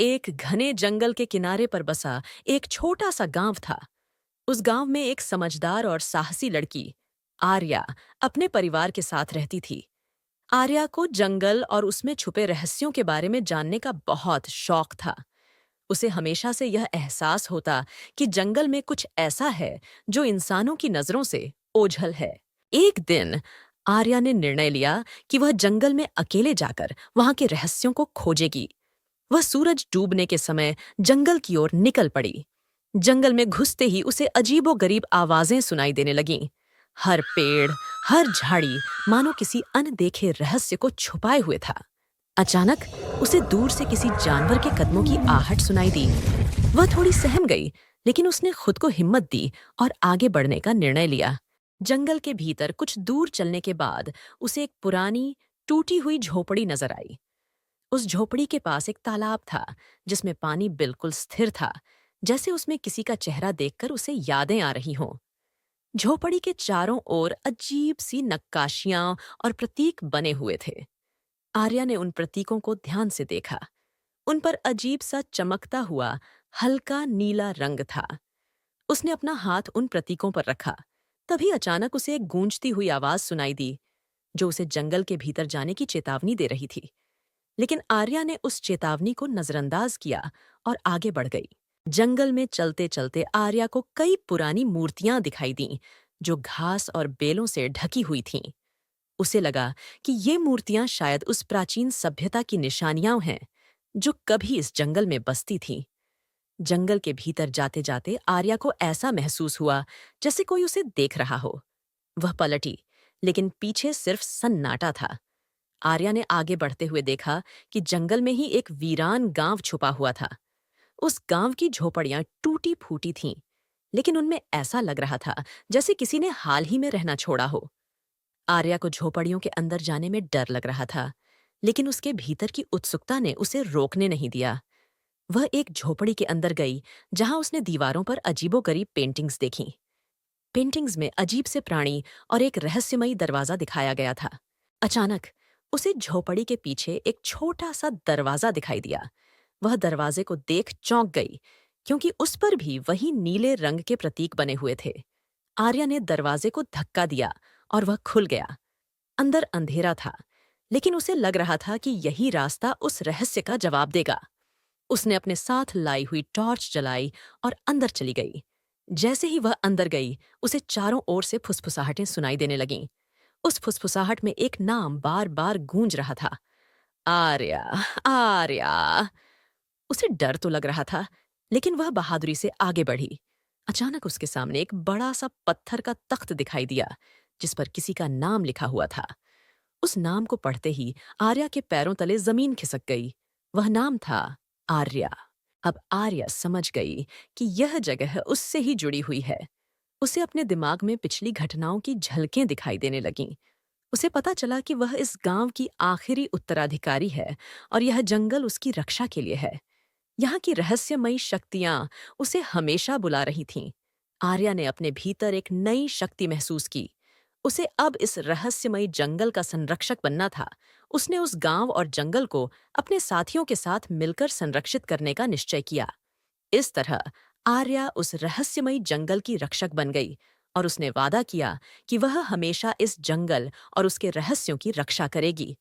एक घने जंगल के किनारे पर बसा एक छोटा सा गांव था। उस गांव में एक समझदार और साहसी लड़की आर्या अपने परिवार के साथ रहती थी। आर्या को जंगल और उसमें छुपे रहस्यों के बारे में जानने का बहुत शौक था। उसे हमेशा से यह एहसास होता कि जंगल में कुछ ऐसा है जो इंसानों की नजरों से ओझल है। एक दिन आर्या ने निर्णय लिया कि वह जंगल में अकेले जाकर वहां के रहस्यों को खोजेगी। वह सूरज डूबने के समय जंगल की ओर निकल पड़ी। जंगल में घुसते ही उसे अजीबोगरीब आवाजें सुनाई देने लगीं। हर पेड़, हर झाड़ी मानो किसी अनदेखे रहस्य को छुपाए हुए था। अचानक उसे दूर से किसी जानवर के कदमों की आहट सुनाई दी। वह थोड़ी सहम गई, लेकिन उसने खुद को हिम्मत दी और आगे बढ़ने का निर्णय लिया। जंगल के भीतर कुछ दूर चलने के बाद उसे एक पुरानी, टूटी हुई झोपड़ी नजर आई। उस झोपड़ी के पास एक तालाब था, जिसमें पानी बिल्कुल स्थिर था, जैसे उसमें किसी का चेहरा देखकर उसे यादें आ रही हों। झोपड़ी के चारों ओर अजीब सी नक्काशियां और प्रतीक बने हुए थे। आर्या ने उन प्रतीकों को ध्यान से देखा। उन पर अजीब सा चमकता हुआ हल्का नीला रंग था। उसने अपना हाथ उन प्रतीकों पर रखा। तभी अचानक उसे एक गूंजती हुई आवाज सुनाई दी, जो उसे जंगल के भीतर जाने की चेतावनी दे रही थी। लेकिन आर्या ने उस चेतावनी को नजरअंदाज किया और आगे बढ़ गई। जंगल में चलते चलते आर्या को कई पुरानी मूर्तियां दिखाई दीं, जो घास और बेलों से ढकी हुई थीं। उसे लगा कि ये मूर्तियां शायद उस प्राचीन सभ्यता की निशानियां हैं, जो कभी इस जंगल में बसती थीं। जंगल के भीतर जाते जाते आर्या को ऐसा महसूस हुआ जैसे कोई उसे देख रहा हो। वह पलटी, लेकिन पीछे सिर्फ सन्नाटा था। आर्या ने आगे बढ़ते हुए देखा कि जंगल में ही एक वीरान गांव छुपा हुआ था। उस गांव की झोपड़ियां टूटी फूटी थीं, लेकिन उनमें ऐसा लग रहा था जैसे किसी ने हाल ही में रहना छोड़ा हो। आर्या को झोपड़ियों के अंदर जाने में डर लग रहा था, लेकिन उसके भीतर की उत्सुकता ने उसे रोकने नहीं दिया। वह एक झोपड़ी के अंदर गई, जहां उसने दीवारों पर अजीबोगरीब पेंटिंग्स देखीं। पेंटिंग्स में अजीब से प्राणी और एक रहस्यमयी दरवाजा दिखाया गया था। अचानक उसे झोपड़ी के पीछे एक छोटा सा दरवाजा दिखाई दिया। वह दरवाजे को देख चौंक गई, क्योंकि उस पर भी वही नीले रंग के प्रतीक बने हुए थे। आर्या ने दरवाजे को धक्का दिया और वह खुल गया। अंदर अंधेरा था, लेकिन उसे लग रहा था कि यही रास्ता उस रहस्य का जवाब देगा। उसने अपने साथ लाई हुई टॉर्च जलाई और अंदर चली गई। जैसे ही वह अंदर गई, उसे चारों ओर से फुसफुसाहटें सुनाई देने लगीं। उस फुसफुसाहट में एक नाम बार बार गूंज रहा था, आर्या, आर्या। उसे डर तो लग रहा था, लेकिन वह बहादुरी से आगे बढ़ी। अचानक उसके सामने एक बड़ा सा पत्थर का तख्त दिखाई दिया, जिस पर किसी का नाम लिखा हुआ था। उस नाम को पढ़ते ही आर्या के पैरों तले जमीन खिसक गई। वह नाम था आर्या। अब आर्या समझ गई कि यह जगह उससे ही जुड़ी हुई है। उसे अपने दिमाग में पिछली घटनाओं की झलकें दिखाई देने लगीं। उसे पता चला कि वह इस गांव की आखिरी उत्तराधिकारी है और यह जंगल उसकी रक्षा के लिए है। यहाँ की रहस्यमयी शक्तियां उसे हमेशा बुला रही थीं। आर्या ने अपने भीतर एक नई शक्ति महसूस की। उसे अब इस रहस्यमयी जंगल का संरक्षक बनना था। उसने उस गांव और जंगल को अपने साथियों के साथ मिलकर संरक्षित करने का निश्चय किया। इस तरह आर्या उस रहस्यमयी जंगल की रक्षक बन गई और उसने वादा किया कि वह हमेशा इस जंगल और उसके रहस्यों की रक्षा करेगी।